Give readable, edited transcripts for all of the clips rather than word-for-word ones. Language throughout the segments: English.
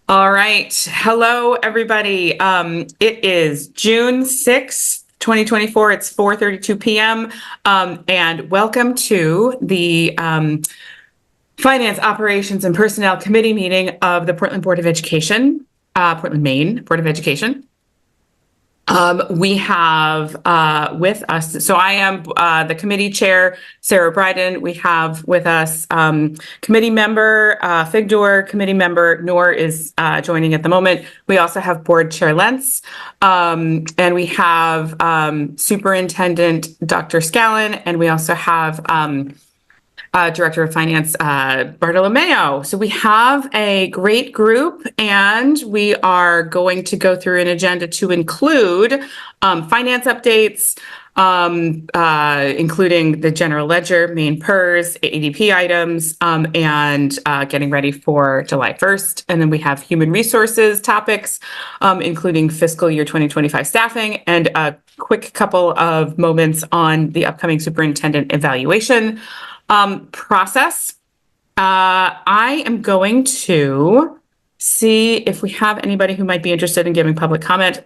All right. Hello, everybody. It is June 6th, 2024. It's 4:32 p.m. And welcome to the Finance, Operations, and Personnel Committee meeting of the Portland Board of Education, Portland, Maine Board of Education. We have with us, so I am the committee chair, Sarah Bryden. We have with us committee member Figdor, committee member Noor is joining at the moment. We also have board chair Lentz, and we have Superintendent Dr. Scallon, and we also have Director of Finance, Bartolomeo. So we have a great group, and we are going to go through an agenda to include finance updates, including the general ledger, MainePERS, ADP items, and getting ready for July 1st. And then we have human resources topics, including fiscal year 2025 staffing, and a quick couple of moments on the upcoming superintendent evaluation process. I am going to see if we have anybody who might be interested in giving public comment.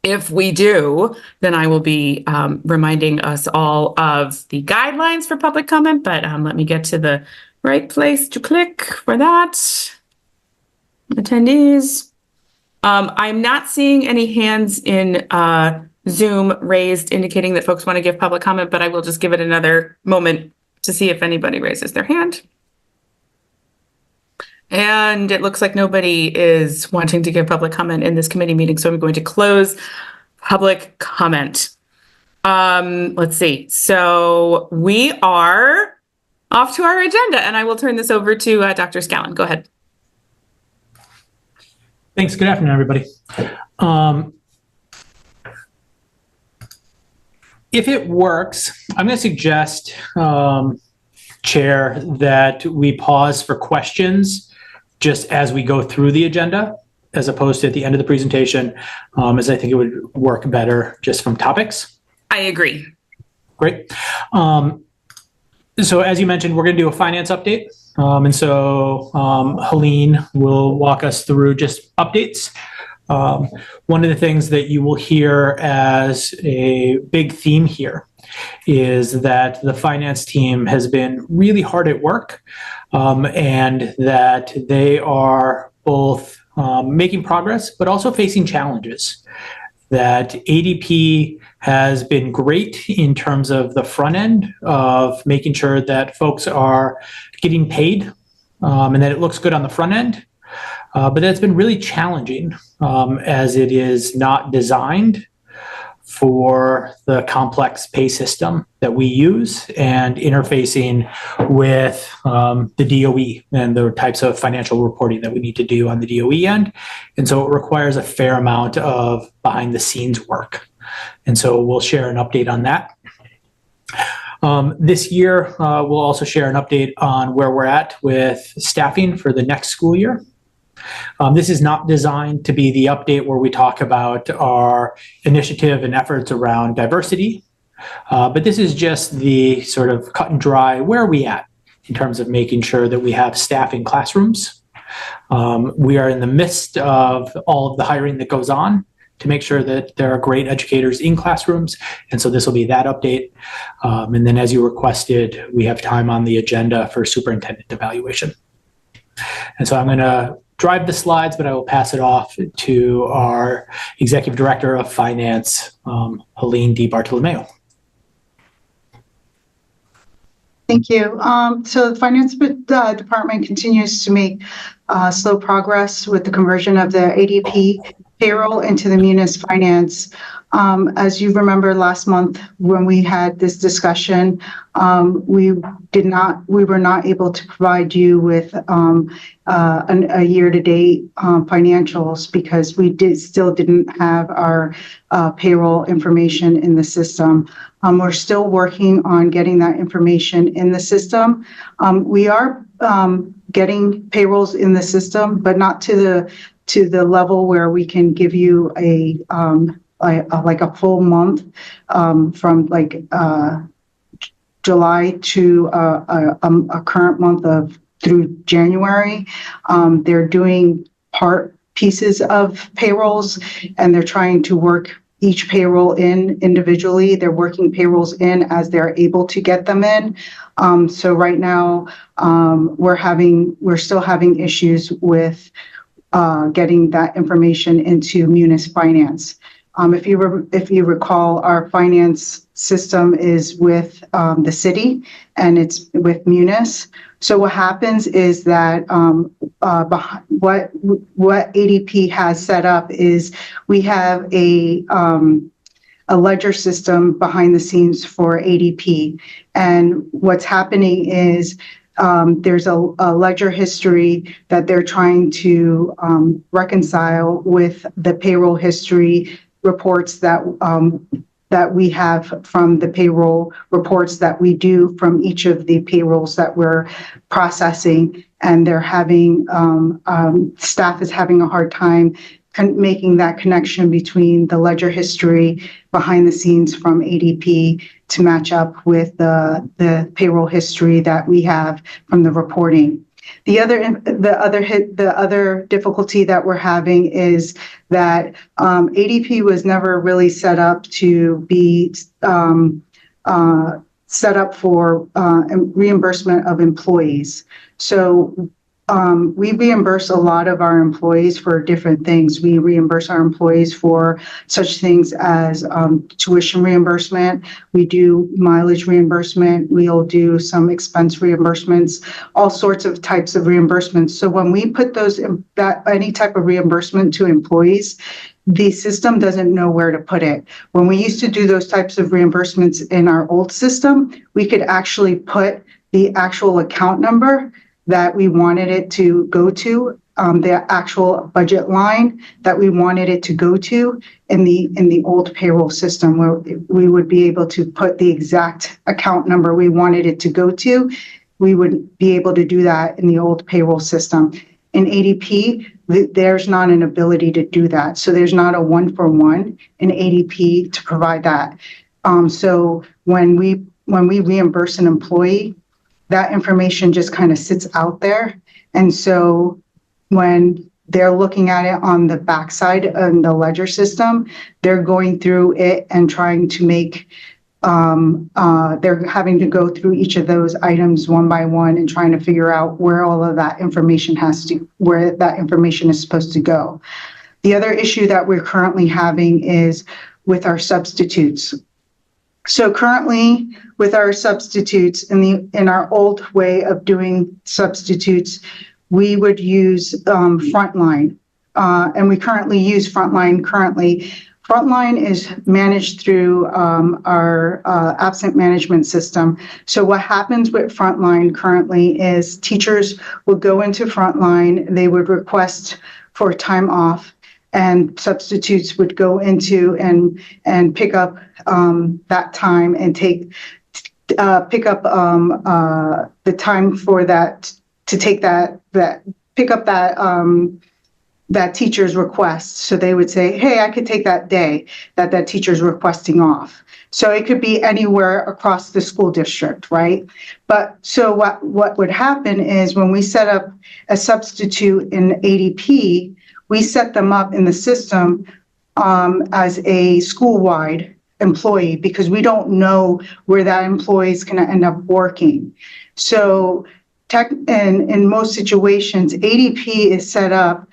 If we do, then I will be reminding us all of the guidelines for public comment, but let me get to the right place to click for that. Attendees. I'm not seeing any hands in Zoom raised indicating that folks want to give public comment, but I will just give it another moment to see if anybody raises their hand. And it looks like nobody is wanting to give public comment in this committee meeting, so I'm going to close public comment. Let's see. So we are off to our agenda, and I will turn this over to Dr. Scallon. Go ahead. Thanks. Good afternoon, everybody. If it works, I'm going to suggest, Chair, that we pause for questions just as we go through the agenda, as opposed to at the end of the presentation, as I think it would work better just from topics. I agree. Great. So as you mentioned, we're going to do a finance update. And so Helene will walk us through just updates. One of the things that you will hear as a big theme here is that the finance team has been really hard at work, and that they are both making progress, but also facing challenges. That ADP has been great in terms of the front end of making sure that folks are getting paid, and that it looks good on the front end. But that's been really challenging as it is not designed for the complex pay system that we use and interfacing with the DOE and the types of financial reporting that we need to do on the DOE end. And so it requires a fair amount of behind the scenes work. And so we'll share an update on that. This year, we'll also share an update on where we're at with staffing for the next school year. This is not designed to be the update where we talk about our initiative and efforts around diversity, but this is just the sort of cut and dry where are we at in terms of making sure that we have staff in classrooms. We are in the midst of all of the hiring that goes on to make sure that there are great educators in classrooms, and so this will be that update. And then as you requested, we have time on the agenda for superintendent evaluation. And so I'm going to drive the slides, but I will pass it off to our Executive Director of Finance, Helene D. Bartolomeo. Thank you. So the Finance Department continues to make slow progress with the conversion of the ADP payroll into the Munis Finance. As you remember last month when we had this discussion, we were not able to provide you with a year-to-date financials because we still didn't have our payroll information in the system. We're still working on getting that information in the system. We are getting payrolls in the system, but not to the level where we can give you like a full month from like July to a current month of through January. They're doing pieces of payrolls, and they're trying to work each payroll in individually. They're working payrolls in as they're able to get them in. So right now, we're still having issues with getting that information into Munis Finance. If you recall, our finance system is with the city, and it's with Munis. So what happens is that what ADP has set up is we have a ledger system behind the scenes for ADP, and what's happening is there's a ledger history that they're trying to reconcile with the payroll history reports that we have from the payroll reports that we do from each of the payrolls that we're processing, and they're having staff is having a hard time making that connection between the ledger history behind the scenes from ADP to match up with the payroll history that we have from the reporting. The other difficulty that we're having is that ADP was never really set up to be set up for reimbursement of employees. So we reimburse a lot of our employees for different things. We reimburse our employees for such things as tuition reimbursement. We do mileage reimbursement. We'll do some expense reimbursements, all sorts of types of reimbursements. So when we put any type of reimbursement to employees, the system doesn't know where to put it. When we used to do those types of reimbursements in our old system, we could actually put the actual account number that we wanted it to go to, the actual budget line that we wanted it to go to in the old payroll system, where we would be able to put the exact account number we wanted it to go to. We would be able to do that in the old payroll system. In ADP, there's not an ability to do that. So there's not a one-for-one in ADP to provide that. So when we reimburse an employee, that information just kind of sits out there. And so when they're looking at it on the backside of the ledger system, they're going through it and trying to make, they're having to go through each of those items one by one and trying to figure out where all of that information where that information is supposed to go. The other issue that we're currently having is with our substitutes. So currently with our substitutes in our old way of doing substitutes, we would use Frontline, and we currently use Frontline currently. Frontline is managed through our absent management system. So what happens with Frontline currently is teachers will go into Frontline, they would request for time off, and substitutes would go into and pick up that time and pick up the time for that to take pick up that teacher's request. So they would say, hey, I could take that day that teacher's requesting off. So it could be anywhere across the school district, right? But so what would happen is when we set up a substitute in ADP, we set them up in the system as a school-wide employee because we don't know where that employee is going to end up working. So in most situations, ADP is set up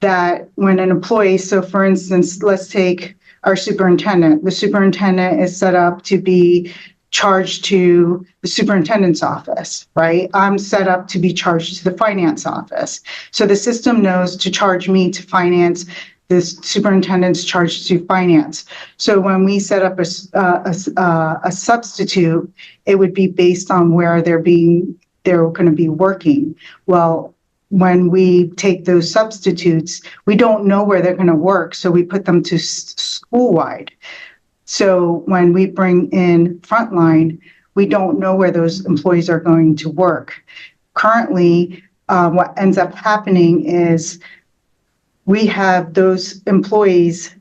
that when an employee, so for instance, let's take our superintendent. The superintendent is set up to be charged to the superintendent's office, right? I'm set up to be charged to the finance office. So the system knows to charge me to finance, the superintendent's charged to finance. So when we set up a substitute, it would be based on where they're going to be working. Well, when we take those substitutes, we don't know where they're going to work, so we put them to school-wide. So when we bring in Frontline, we don't know where those employees are going to work. Currently, what ends up happening is we have those employees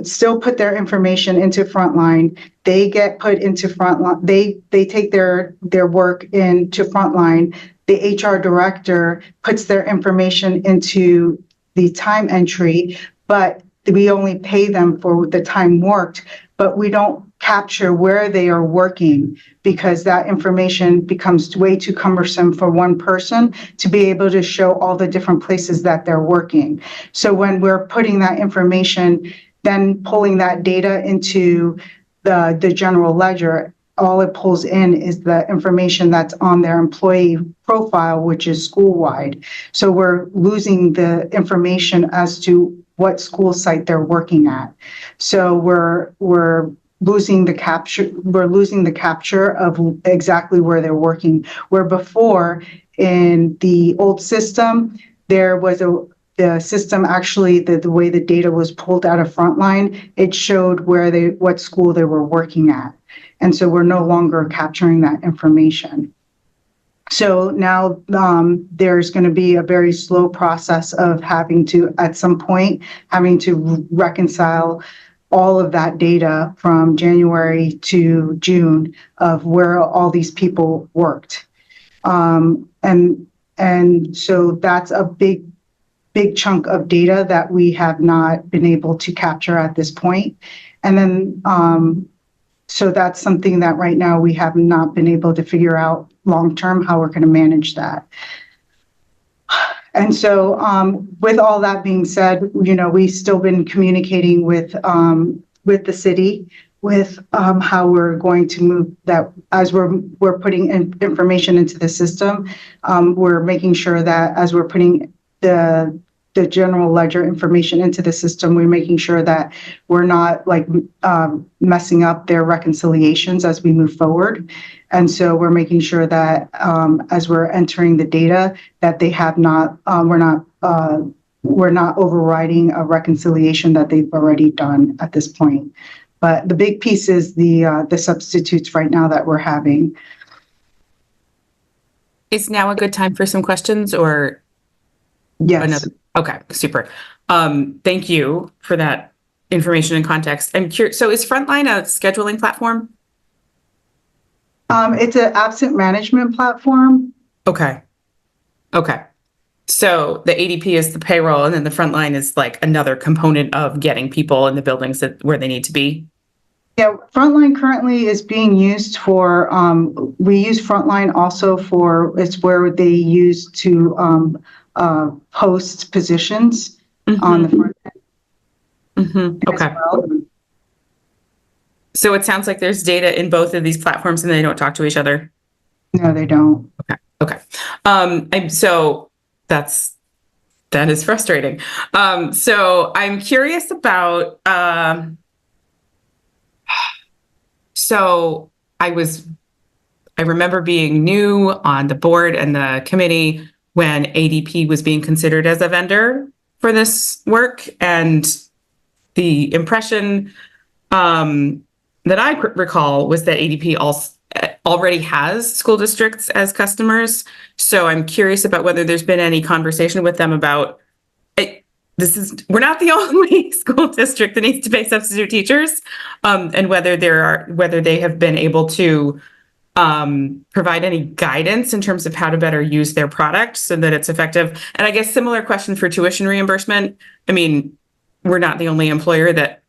still put their information into Frontline. They get put into Frontline. They take their work into Frontline. The HR director puts their information into the time entry, but we only pay them for the time worked, but we don't capture where they are working because that information becomes way too cumbersome for one person to be able to show all the different places that they're working. So when we're putting that information, then pulling that data into the general ledger, all it pulls in is the information that's on their employee profile, which is school-wide. So we're losing the information as to what school site they're working at. So we're losing the capture of exactly where they're working. Where before in the old system, there was the system actually, the way the data was pulled out of Frontline, it showed what school they were working at. And so we're no longer capturing that information. So now there's going to be a very slow process of having to, at some point, having to reconcile all of that data from January to June of where all these people worked. And so that's a big chunk of data that we have not been able to capture at this point. And then, so that's something that right now we have not been able to figure out long-term how we're going to manage that. And so with all that being said, we've still been communicating with the city with how we're going to move that as we're putting information into the system. We're making sure that as we're putting the general ledger information into the system, we're making sure that we're not messing up their reconciliations as we move forward. And so we're making sure that as we're entering the data that they have not, we're not overriding a reconciliation that they've already done at this point. But the big piece is the substitutes right now that we're having. Is now a good time for some questions or? Yes. Okay, super. Thank you for that information and context. I'm curious. So is Frontline a scheduling platform? It's an absent management platform. Okay. So the ADP is the payroll, and then the Frontline is like another component of getting people in the buildings where they need to be. Yeah, Frontline currently is being used for, we use Frontline also for, it's where they use to post positions on the front end. Okay. Well. So it sounds like there's data in both of these platforms and they don't talk to each other. No, they don't. Okay. So that is frustrating. So I'm curious about, so I remember being new on the board and the committee when ADP was being considered as a vendor for this work. And the impression that I recall was that ADP already has school districts as customers. So I'm curious about whether there's been any conversation with them about we're not the only school district that needs to pay substitute teachers, and whether they have been able to provide any guidance in terms of how to better use their product so that it's effective. And I guess similar question for tuition reimbursement. I mean, we're not the only employer that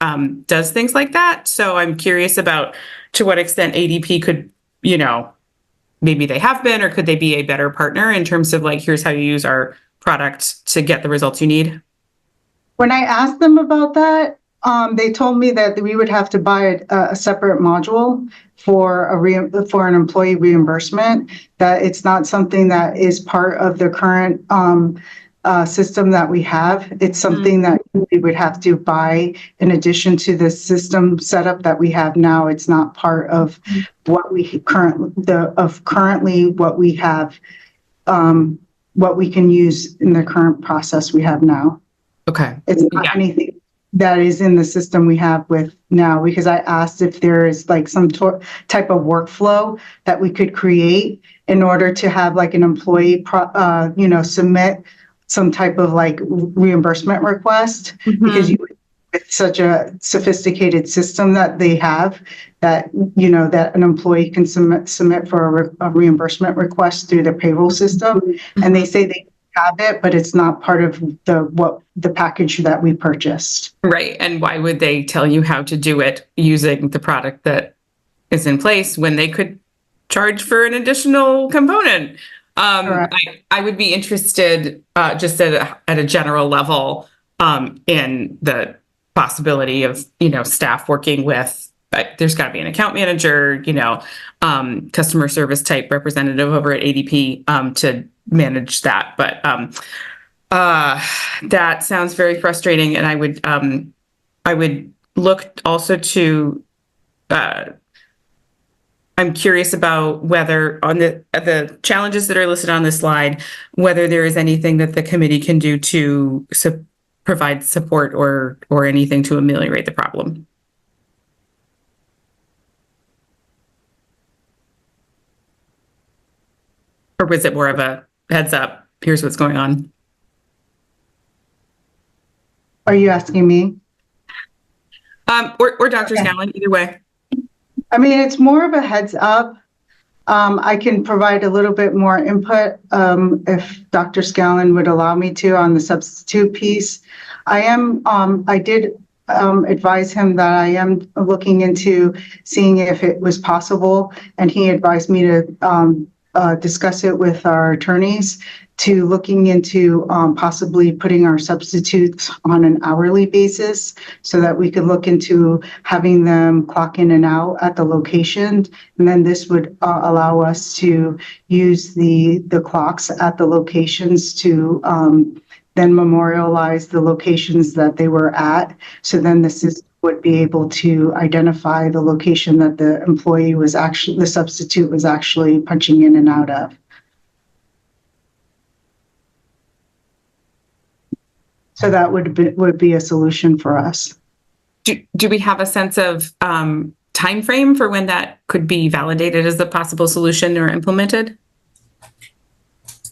does things like that. So I'm curious about to what extent ADP could, maybe they have been, or could they be a better partner in terms of here's how you use our product to get the results you need? When I asked them about that, they told me that we would have to buy a separate module for an employee reimbursement, that it's not something that is part of the current system that we have. It's something that we would have to buy in addition to the system setup that we have now. It's not part of what we currently what we have, what we can use in the current process we have now. Okay. It's not anything that is in the system we have with now, because I asked if there is some type of workflow that we could create in order to have an employee, submit some type of reimbursement request, because with such a sophisticated system that they have, that that an employee can submit for a reimbursement request through the payroll system, and they say they have it, but it's not part of the package that we purchased. Right. And why would they tell you how to do it using the product that is in place when they could charge for an additional component? Correct. I would be interested, just at a general level, in the possibility of, staff working with, there's got to be an account manager, customer service type representative over at ADP, to manage that. But that sounds very frustrating. And I would look also to, I'm curious about whether on the challenges that are listed on this slide, whether there is anything that the committee can do to provide support or anything to ameliorate the problem. Or was it more of a heads up, here's what's going on? Are you asking me? Or Dr. Scallon, either way. I mean, it's more of a heads up. I can provide a little bit more input if Dr. Scallon would allow me to on the substitute piece. I did advise him that I am looking into seeing if it was possible, and he advised me to discuss it with our attorneys to looking into possibly putting our substitutes on an hourly basis so that we could look into having them clock in and out at the location. And then this would allow us to use the clocks at the locations to then memorialize the locations that they were at. So then the system would be able to identify the location that the substitute was actually punching in and out of. So that would be a solution for us. Do we have a sense of time frame for when that could be validated as a possible solution or implemented?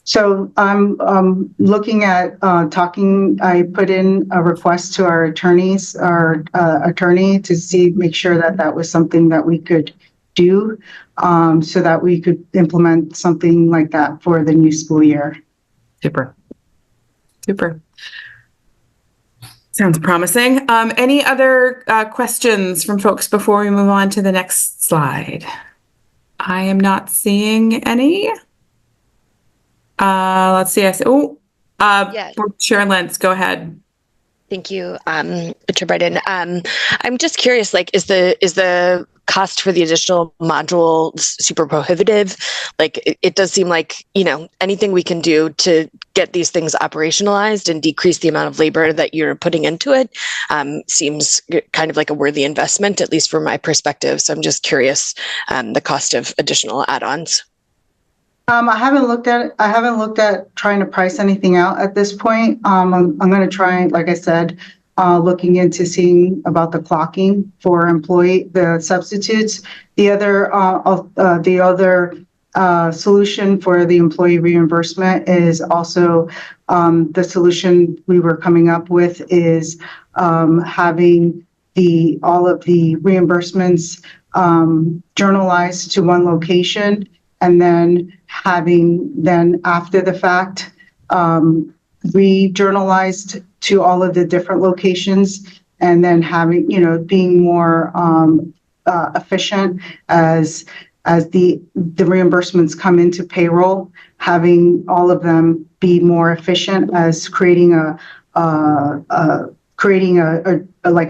So I'm looking at talking. I put in a request to our attorney to make sure that was something that we could do, so that we could implement something like that for the new school year. Super. Sounds promising. Any other questions from folks before we move on to the next slide? I am not seeing any. Let's see. Yeah. Chair Lentz, go ahead. Thank you, Chair Biden. I'm just curious, is the cost for the additional module super prohibitive? It does seem like, anything we can do to get these things operationalized and decrease the amount of labor that you're putting into it seems kind of like a worthy investment, at least from my perspective. So I'm just curious, the cost of additional add-ons. I haven't looked at trying to price anything out at this point. I'm going to try, like I said, looking into seeing about the clocking for the substitutes. The other solution for the employee reimbursement is also the solution we were coming up with is having all of the reimbursements journalized to one location, and then after the fact re-journalized to all of the different locations, and then having, being more efficient as the reimbursements come into payroll, having all of them be more efficient as creating a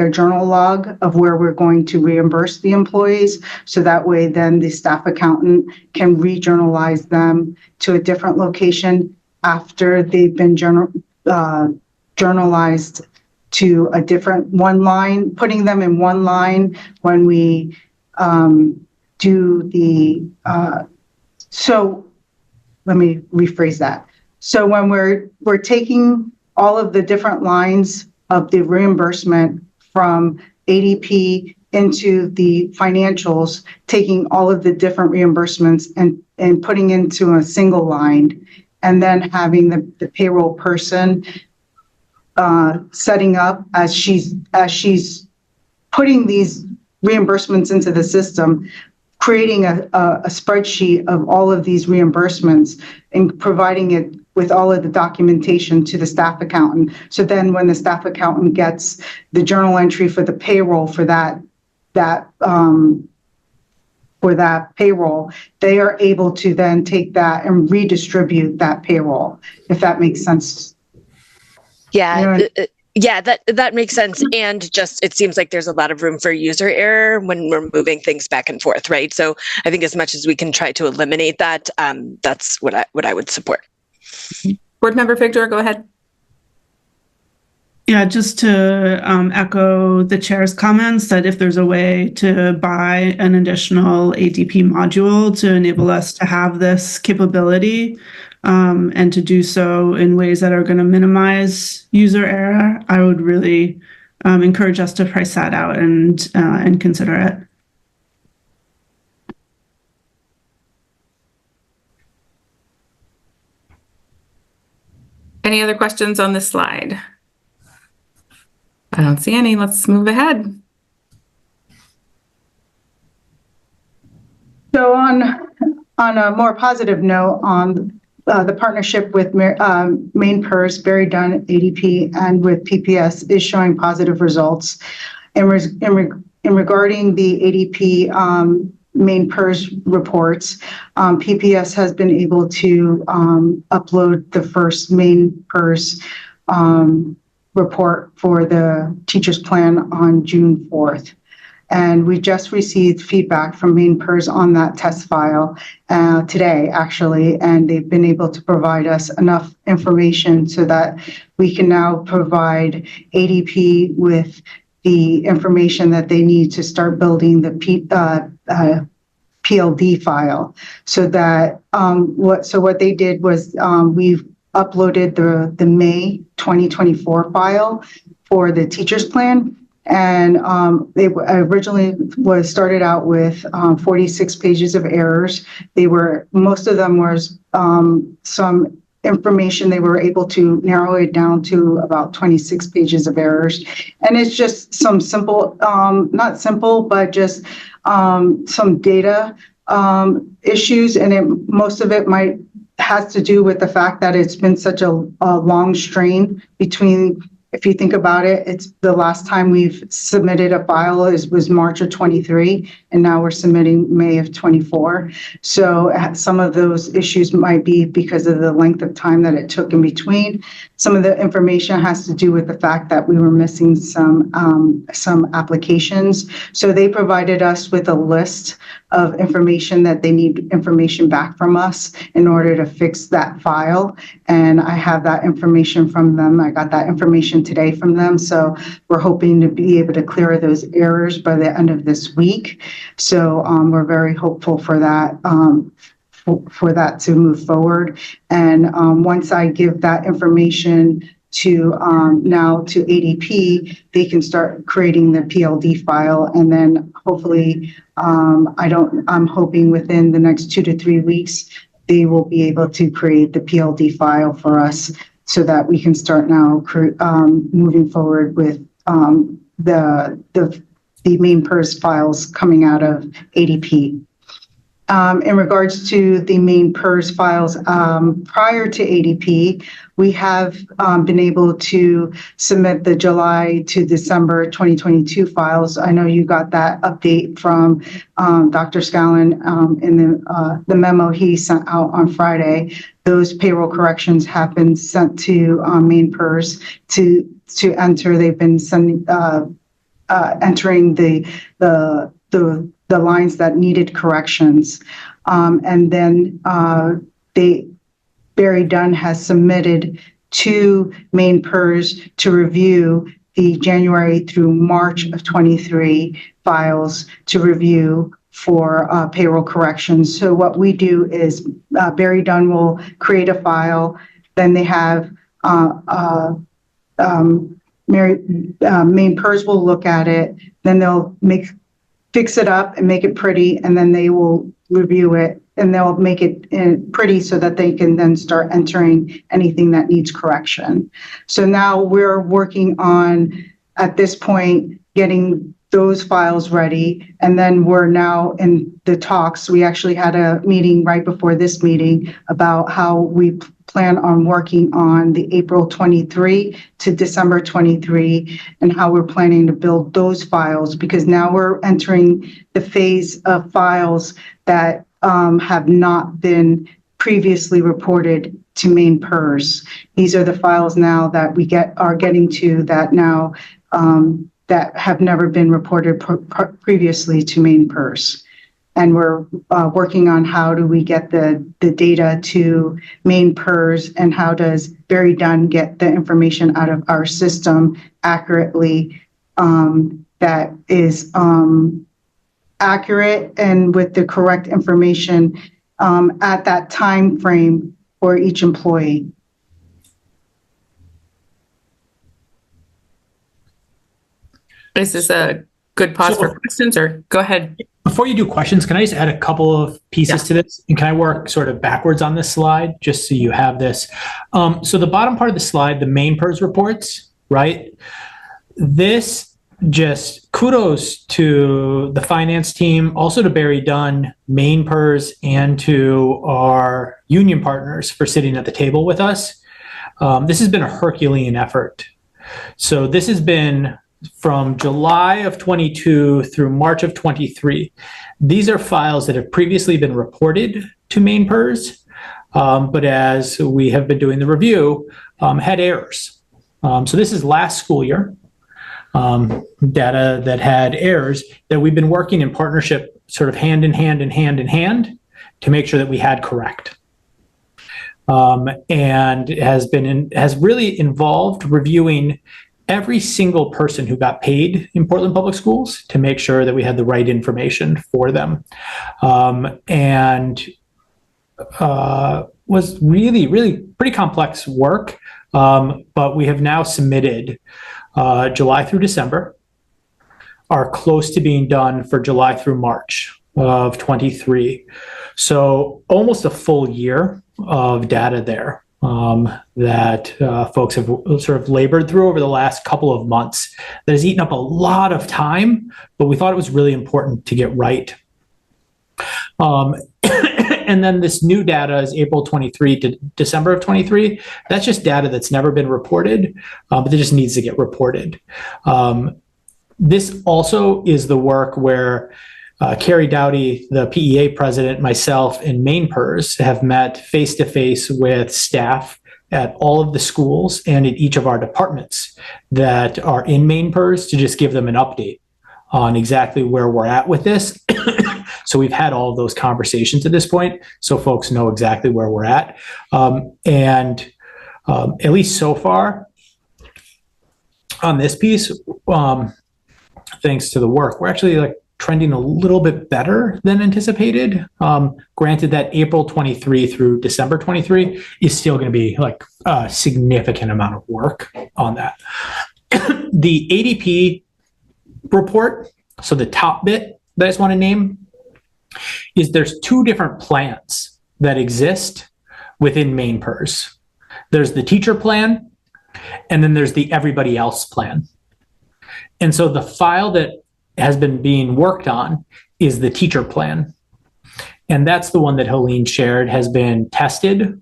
journal log of where we're going to reimburse the employees. So that way then the staff accountant can re-journalize them to a different location after they've been journalized to a different one line, putting them in one line when we do the, so let me rephrase that. So when we're taking all of the different lines of the reimbursement from ADP into the financials, taking all of the different reimbursements and putting into a single line, and then having the payroll person setting up as she's putting these reimbursements into the system, creating a spreadsheet of all of these reimbursements and providing it with all of the documentation to the staff accountant. So then when the staff accountant gets the journal entry for the payroll for that payroll, they are able to then take that and redistribute that payroll, if that makes sense. Yeah. Yeah, that makes sense. And just, it seems like there's a lot of room for user error when we're moving things back and forth, right? So I think as much as we can try to eliminate that, that's what I would support. Board Member Figdor, go ahead. Yeah, just to echo the chair's comments that if there's a way to buy an additional ADP module to enable us to have this capability and to do so in ways that are going to minimize user error, I would really encourage us to price that out and consider it. Any other questions on this slide? I don't see any. Let's move ahead. So on a more positive note, on the partnership with MainePERS, Barry Dunn, ADP, and with PPS is showing positive results. In regarding the ADP MainePERS reports, PPS has been able to upload the first MainePERS report for the teacher's plan on June 4th. And we just received feedback from MainePERS on that test file today, actually, and they've been able to provide us enough information so that we can now provide ADP with the information that they need to start building the PLD file. So that what they did was we've uploaded the May 2024 file for the teacher's plan. And they originally was started out with 46 pages of errors. Most of them was some information. They were able to narrow it down to about 26 pages of errors. And it's just some simple, not simple, but just some data issues. And most of it has to do with the fact that it's been such a long strain between, if you think about it, it's the last time we've submitted a file was March of 23, and now we're submitting May of 24. So some of those issues might be because of the length of time that it took in between. Some of the information has to do with the fact that we were missing some applications. So they provided us with a list of information that they need information back from us in order to fix that file. And I have that information from them. I got that information today from them. So we're hoping to be able to clear those errors by the end of this week. So we're very hopeful for that. For that to move forward. And once I give that information to now to ADP, they can start creating the PLD file. And then hopefully, I'm hoping within the next 2 to 3 weeks, they will be able to create the PLD file for us so that we can start now moving forward with the MainePERS files coming out of ADP. In regards to the MainePERS files prior to ADP, we have been able to submit the July to December 2022 files. I know you got that update from Dr. Scallon in the memo he sent out on Friday. Those payroll corrections have been sent to MainePERS to enter. They've been sending entering the lines that needed corrections. And then Barry Dunn has submitted to MainePERS to review the January through March of 23 files to review for payroll corrections. So what we do is Barry Dunn will create a file, then they have MainePERS will look at it, then they'll fix it up and make it pretty, and then they will review it and they'll make it pretty so that they can then start entering anything that needs correction. So now we're working on, at this point, getting those files ready. And then we're now in the talks. We actually had a meeting right before this meeting about how we plan on working on the April 23 to December 23 and how we're planning to build those files, because now we're entering the phase of files that have not been previously reported to MainePERS. These are the files now that we are getting to that now that have never been reported previously to MainePERS. And we're working on how do we get the data to MainePERS, and how does Barry Dunn get the information out of our system accurately, that is accurate and with the correct information at that time frame for each employee. Is this a good pause for questions, or go ahead? Before you do questions, can I just add a couple of pieces to this? And can I work sort of backwards on this slide, just so you have this? So the bottom part of the slide, the MainePERS reports, right? This just kudos to the finance team, also to Barry Dunn, MainePERS, and to our union partners for sitting at the table with us. This has been a Herculean effort. So this has been from July of 22 through March of 23. These are files that have previously been reported to MainePERS, but as we have been doing the review, had errors. So this is last school year data that had errors that we've been working in partnership, sort of hand in hand to make sure that we had correct. And has really involved reviewing every single person who got paid in Portland Public Schools to make sure that we had the right information for them. And was really, really pretty complex work. But we have now submitted July through December, are close to being done for July through March of 23. So almost a full year of data there. That folks have sort of labored through over the last couple of months. That has eaten up a lot of time, but we thought it was really important to get right. And then this new data is April 23 to December of 23. That's just data that's never been reported, but it just needs to get reported. This also is the work where Carrie Dowdy, the PEA president, myself, and MainePERS have met face-to-face with staff at all of the schools and in each of our departments that are in MainePERS to just give them an update on exactly where we're at with this. So we've had all of those conversations at this point, so folks know exactly where we're at. And at least so far on this piece, thanks to the work, we're actually trending a little bit better than anticipated. Granted that April 23 through December 23 is still going to be a significant amount of work on that. The ADP report, so the top bit that I just want to name, is there's two different plans that exist within MainePERS. There's the teacher plan, and then there's the everybody else plan. And so the file that has been being worked on is the teacher plan. And that's the one that Helene shared has been tested.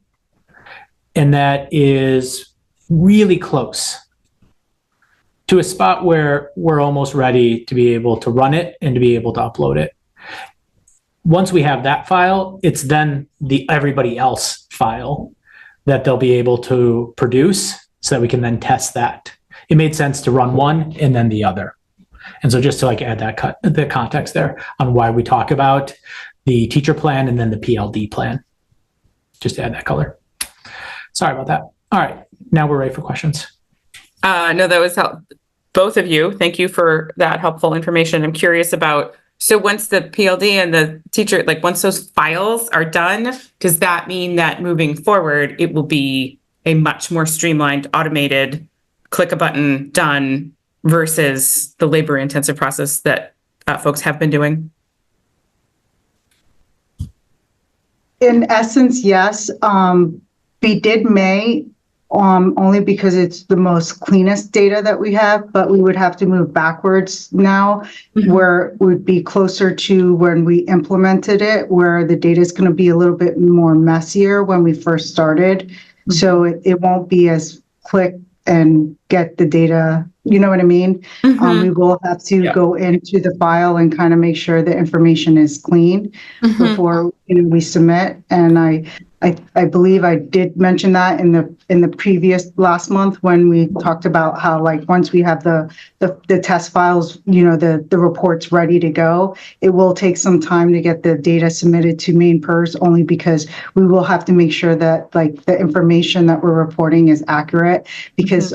And that is really close to a spot where we're almost ready to be able to run it and to be able to upload it. Once we have that file, it's then the everybody else file that they'll be able to produce so that we can then test that. It made sense to run one and then the other. And so just to add the context there on why we talk about the teacher plan and then the PLD plan, just to add that color. Sorry about that. All right, now we're ready for questions. No, that was both of you. Thank you for that helpful information. I'm curious about, so once the PLD and the teacher, once those files are done, does that mean that moving forward, it will be a much more streamlined, automated, click a button, done, versus the labor intensive process that folks have been doing? In essence, yes. We did May only because it's the most cleanest data that we have, but we would have to move backwards now, where it would be closer to when we implemented it, where the data is going to be a little bit more messier when we first started. So it won't be as quick and get the data, you know what I mean? We will have to go into the file and kind of make sure the information is clean before we submit. And I believe I did mention that in the previous last month when we talked about how, like, once we have the test files, the reports ready to go, it will take some time to get the data submitted to MainePERS, only because we will have to make sure that, like, the information that we're reporting is accurate, because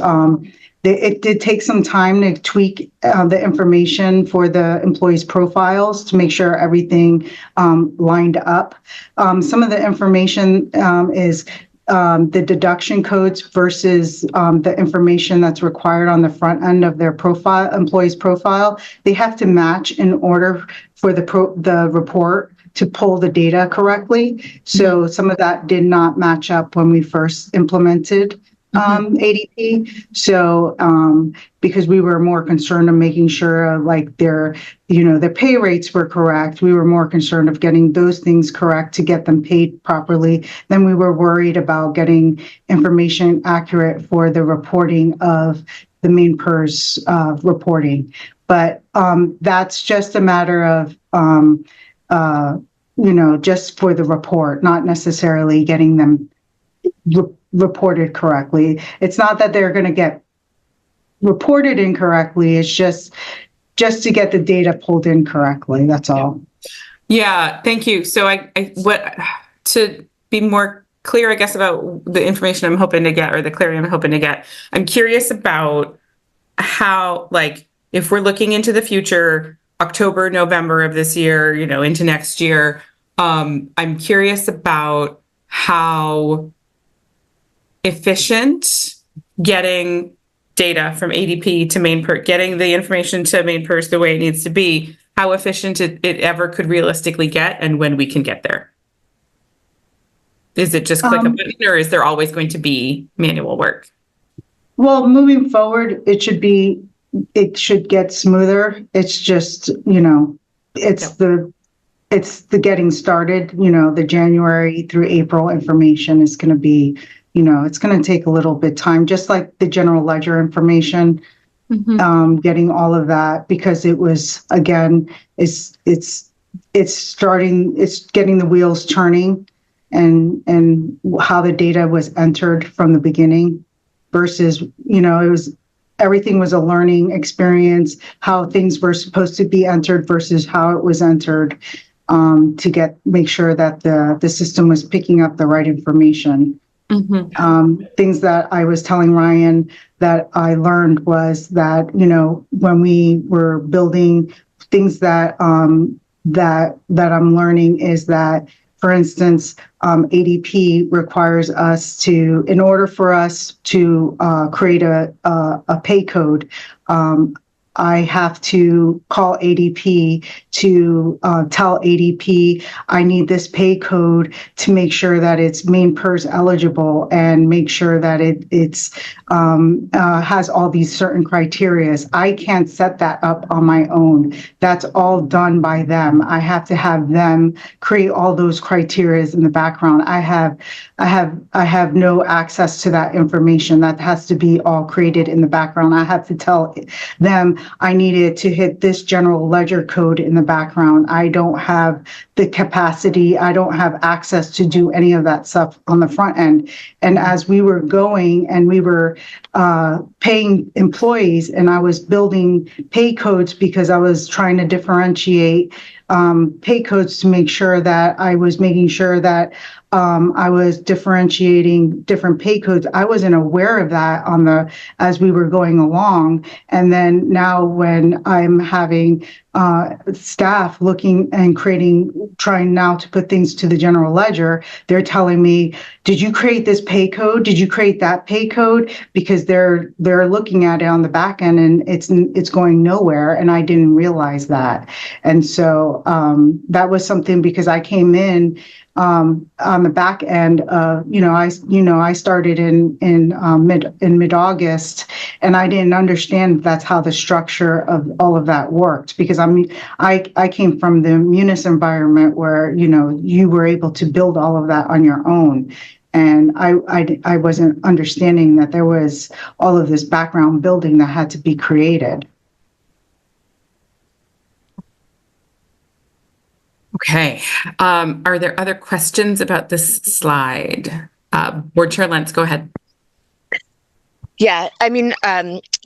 it did take some time to tweak the information for the employees' profiles to make sure everything lined up. Some of the information is the deduction codes versus the information that's required on the front end of their employee's profile. They have to match in order for the report to pull the data correctly. So some of that did not match up when we first implemented ADP. So, because we were more concerned of making sure, like, their pay rates were correct. We were more concerned of getting those things correct to get them paid properly than we were worried about getting information accurate for the reporting of the MainePERS reporting. But that's just a matter of, just for the report, not necessarily getting them reported correctly. It's not that they're going to get reported incorrectly. It's just to get the data pulled in correctly. That's all. Yeah, thank you. So to be more clear, I guess, about the information I'm hoping to get, or the clarity I'm hoping to get, I'm curious about how, like, if we're looking into the future, October, November of this year, into next year, I'm curious about how efficient getting data from ADP to MainePERS, getting the information to MainePERS the way it needs to be, how efficient it ever could realistically get, and when we can get there. Is it just click a button, or is there always going to be manual work? Well, moving forward, it should get smoother. It's just, it's the getting started, the January through April information is going to be, it's going to take a little bit time, just like the general ledger information, getting all of that, because it was, again, it's getting the wheels turning, and how the data was entered from the beginning versus, everything was a learning experience, how things were supposed to be entered versus how it was entered, to make sure that the system was picking up the right information. Things that I was telling Ryan that I learned was that, when we were building things that I'm learning is that, for instance, ADP requires us to, in order for us to create a pay code, I have to call ADP to tell ADP I need this pay code to make sure that it's MainePERS eligible, and make sure that it's has all these certain criteria. I can't set that up on my own. That's all done by them. I have to have them create all those criteria in the background. I have no access to that information. That has to be all created in the background. I have to tell them I needed to hit this general ledger code in the background. I don't have the capacity. I don't have access to do any of that stuff on the front end. And as we were going and we were paying employees, and I was building pay codes because I was trying to differentiate pay codes to make sure that I was making sure that I was differentiating different pay codes. I wasn't aware of that as we were going along. And then now when I'm having staff looking and trying now to put things to the general ledger, they're telling me, did you create this pay code? Did you create that pay code? Because they're looking at it on the back end and it's going nowhere. And I didn't realize that. And so that was something, because I came in on the back end of, I started in mid-August, and I didn't understand that's how the structure of all of that worked, because I came from the Munis environment where, you were able to build all of that on your own. And I wasn't understanding that there was all of this background building that had to be created. Okay. Are there other questions about this slide? Board Chair Lentz, go ahead. Yeah, I mean,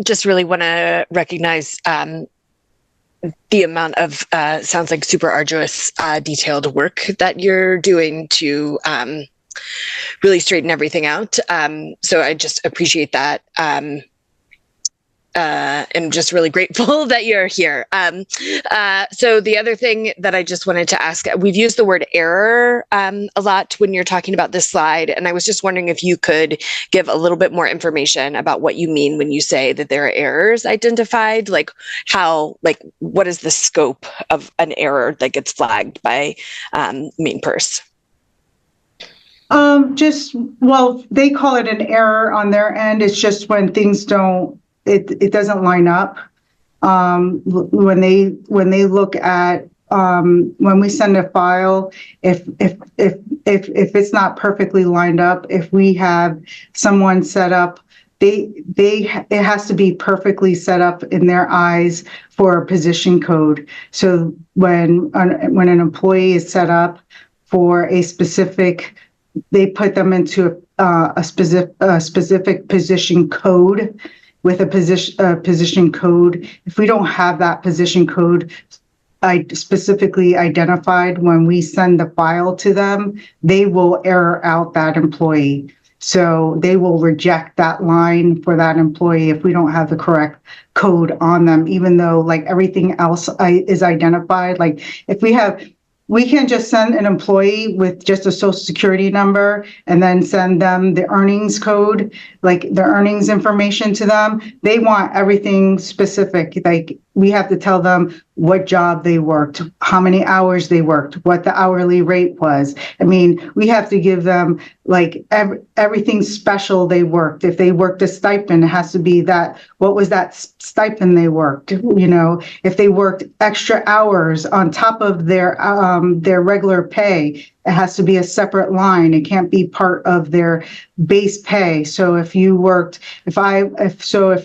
just really want to recognize the amount of sounds like super arduous, detailed work that you're doing to really straighten everything out. So I just appreciate that. And just really grateful that you're here. So the other thing that I just wanted to ask, we've used the word error a lot when you're talking about this slide. And I was just wondering if you could give a little bit more information about what you mean when you say that there are errors identified, like what is the scope of an error that gets flagged by MainePERS? They call it an error on their end. It's just when things it doesn't line up. When they look at when we send a file, if it's not perfectly lined up, if we have someone set up, it has to be perfectly set up in their eyes for a position code. So when an employee is set up for a specific, they put them into a specific position code. With a position code, if we don't have that position code specifically identified when we send the file to them, they will error out that employee. So they will reject that line for that employee if we don't have the correct code on them, even though like everything else is identified. Like we can't just send an employee with just a social security number and then send them the earnings code, like the earnings information to them. They want everything specific. Like we have to tell them what job they worked, how many hours they worked, what the hourly rate was. I mean, we have to give them like everything special they worked. If they worked a stipend, it has to be that, what was that stipend they worked? If they worked extra hours on top of their regular pay, it has to be a separate line. It can't be part of their base pay. So if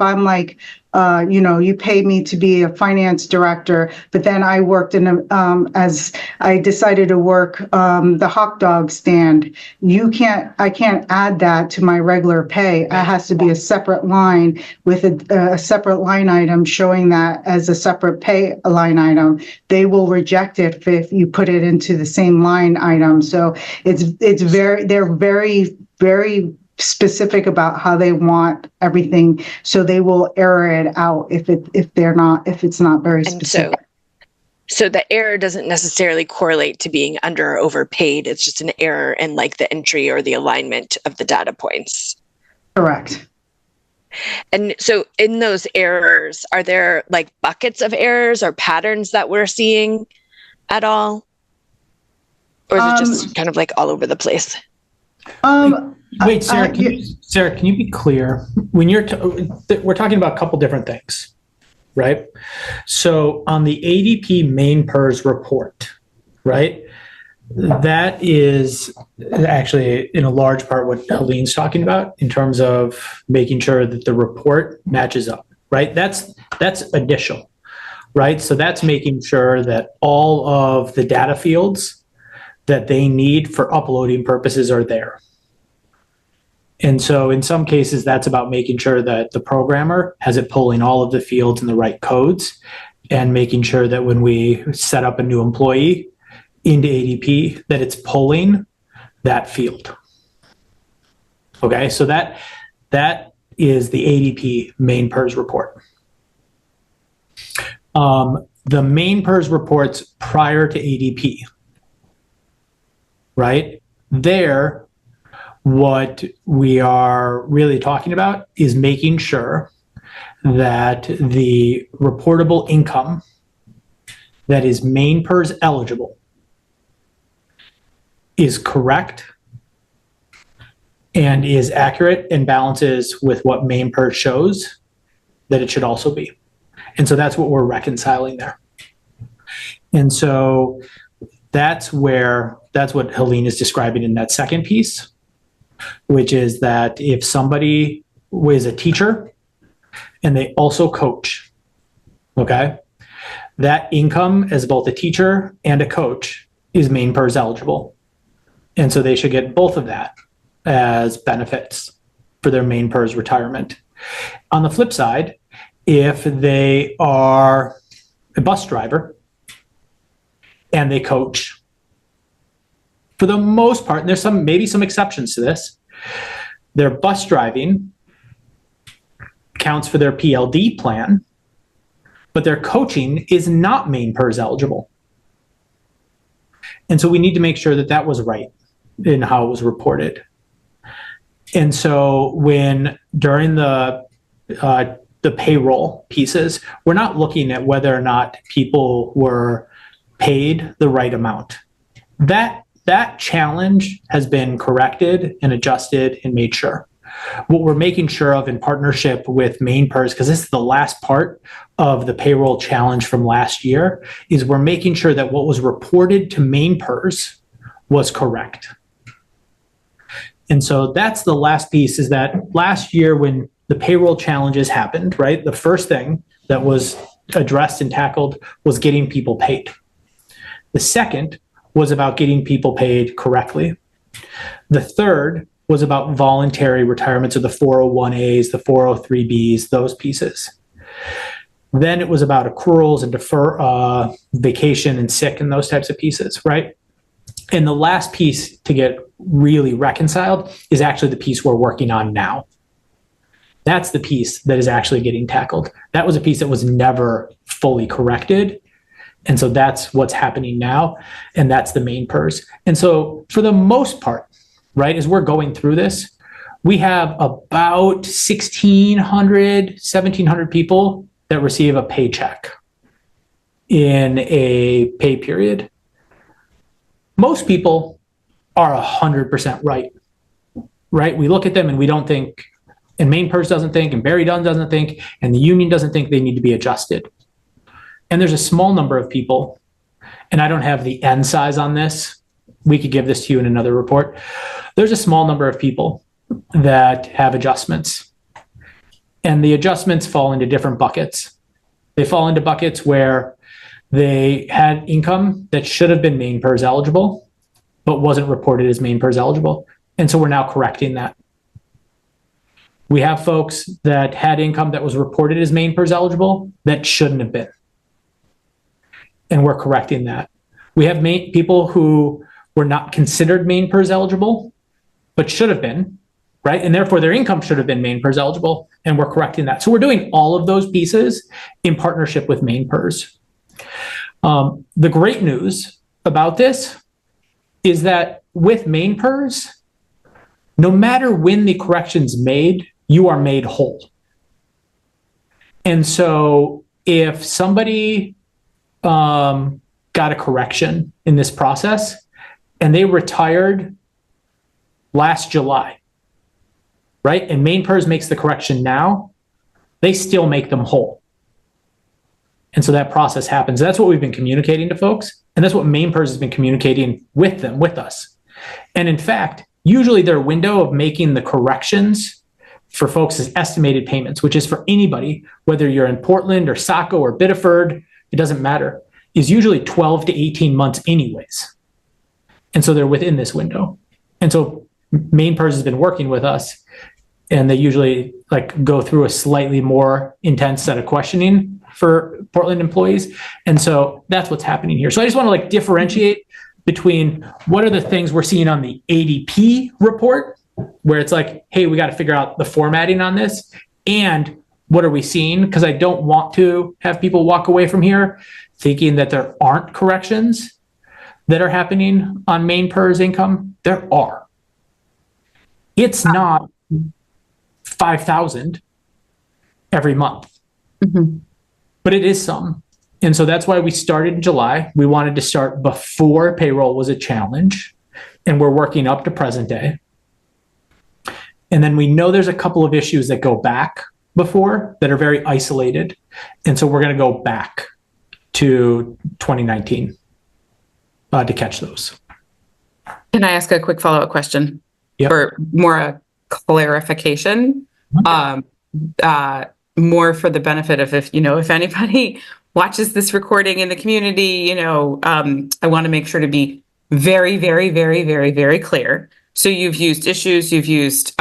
I'm like, you pay me to be a finance director, but then I worked as I decided to work the hot dog stand. I can't add that to my regular pay. It has to be a separate line with a separate line item showing that as a separate pay line item. They will reject it if you put it into the same line item. So they're very, very specific about how they want everything, so they will error it out if it's not very specific. So the error doesn't necessarily correlate to being under or overpaid. It's just an error in like the entry or the alignment of the data points. Correct. And so in those errors, are there like buckets of errors or patterns that we're seeing at all? Or is it just kind of like all over the place? Wait, Sarah, can you be clear? When we're talking about a couple different things, right? So on the ADP MainePERS report, right? That is actually in a large part what Helene's talking about in terms of making sure that the report matches up, right? That's initial, right? So that's making sure that all of the data fields that they need for uploading purposes are there. And so in some cases, that's about making sure that the programmer has it pulling all of the fields in the right codes and making sure that when we set up a new employee into ADP, that it's pulling that field. Okay, so that is the ADP MainePERS report. the MainePERS reports prior to ADP, right? There, what we are really talking about is making sure that the reportable income that is MainePERS eligible is correct and is accurate and balances with what MainePERS shows that it should also be. And so that's what we're reconciling there. And so that's what Helene is describing in that second piece, which is that if somebody is a teacher and they also coach, okay, that income as both a teacher and a coach is MainePERS eligible. And so they should get both of that as benefits for their MainePERS retirement. On the flip side, if they are a bus driver and they coach, for the most part, and there's maybe some exceptions to this, their bus driving counts for their PLD plan, but their coaching is not MainePERS eligible. And so we need to make sure that that was right in how it was reported. And so during the payroll pieces, we're not looking at whether or not people were paid the right amount. That challenge has been corrected and adjusted and made sure. What we're making sure of in partnership with MainePERS, because this is the last part of the payroll challenge from last year, is we're making sure that what was reported to MainePERS was correct. And so that's the last piece, is that last year when the payroll challenges happened, right, the first thing that was addressed and tackled was getting people paid. The second was about getting people paid correctly. The third was about voluntary retirement, so the 401As, the 403Bs, those pieces. Then it was about accruals and vacation and sick and those types of pieces, right? And the last piece to get really reconciled is actually the piece we're working on now. That's the piece that is actually getting tackled. That was a piece that was never fully corrected. And so that's what's happening now. And that's the MainePERS. And so for the most part, right, as we're going through this, we have about 1,600, 1,700 people that receive a paycheck in a pay period. Most people are 100% right? We look at them and we don't think, and MainePERS doesn't think, and Barry Dunn doesn't think, and the union doesn't think they need to be adjusted. And there's a small number of people, and I don't have the N size on this. We could give this to you in another report. There's a small number of people that have adjustments, and the adjustments fall into different buckets. They fall into buckets where they had income that should have been MainePERS eligible, but wasn't reported as MainePERS eligible. And so we're now correcting that. We have folks that had income that was reported as MainePERS eligible that shouldn't have been. And we're correcting that. We have people who were not considered MainePERS eligible, but should have been, right? And therefore their income should have been MainePERS eligible, and we're correcting that. So we're doing all of those pieces in partnership with MainePERS. The great news about this is that with MainePERS, no matter when the correction's made, you are made whole. And so if somebody got a correction in this process and they retired last July, right? And MainePERS makes the correction now, they still make them whole. And so that process happens. That's what we've been communicating to folks. And that's what MainePERS has been communicating with them, with us. And in fact, usually their window of making the corrections for folks is estimated payments, which is for anybody, whether you're in Portland or Saco or Biddeford, it doesn't matter, is usually 12 to 18 months anyways. And so they're within this window. And so MainePERS has been working with us, and they usually go through a slightly more intense set of questioning for Portland employees. And so that's what's happening here. So I just want to differentiate between what are the things we're seeing on the ADP report, where it's hey, we got to figure out the formatting on this, and what are we seeing? Because I don't want to have people walk away from here thinking that there aren't corrections that are happening on MainePERS income. There are. It's not 5,000 every month, but it is some. And so that's why we started in July. We wanted to start before payroll was a challenge, and we're working up to present day. And then we know there's a couple of issues that go back before that are very isolated. And so we're going to go back to 2019 to catch those. Can I ask a quick follow-up question? Yep. For more clarification? More for the benefit of if anybody watches this recording in the community, I want to make sure to be very, very, very, very, very clear. So you've used issues, you've used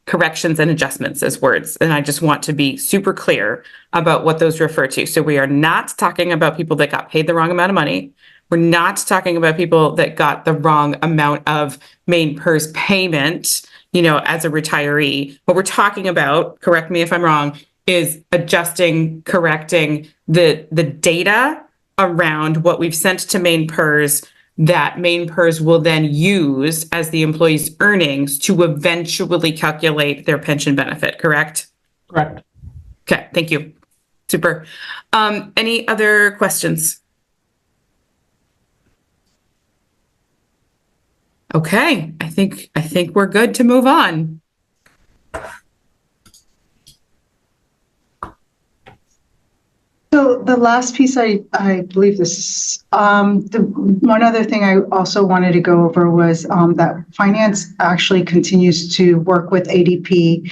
corrections and adjustments as words. And I just want to be super clear about what those refer to. So we are not talking about people that got paid the wrong amount of money. We're not talking about people that got the wrong amount of MainePERS payment, as a retiree. What we're talking about, correct me if I'm wrong, is adjusting, correcting the data around what we've sent to MainePERS that MainePERS will then use as the employee's earnings to eventually calculate their pension benefit, correct? Correct. Okay, thank you. Super. Any other questions? Okay, I think we're good to move on. So the last piece, I believe this, one other thing I also wanted to go over was that finance actually continues to work with ADP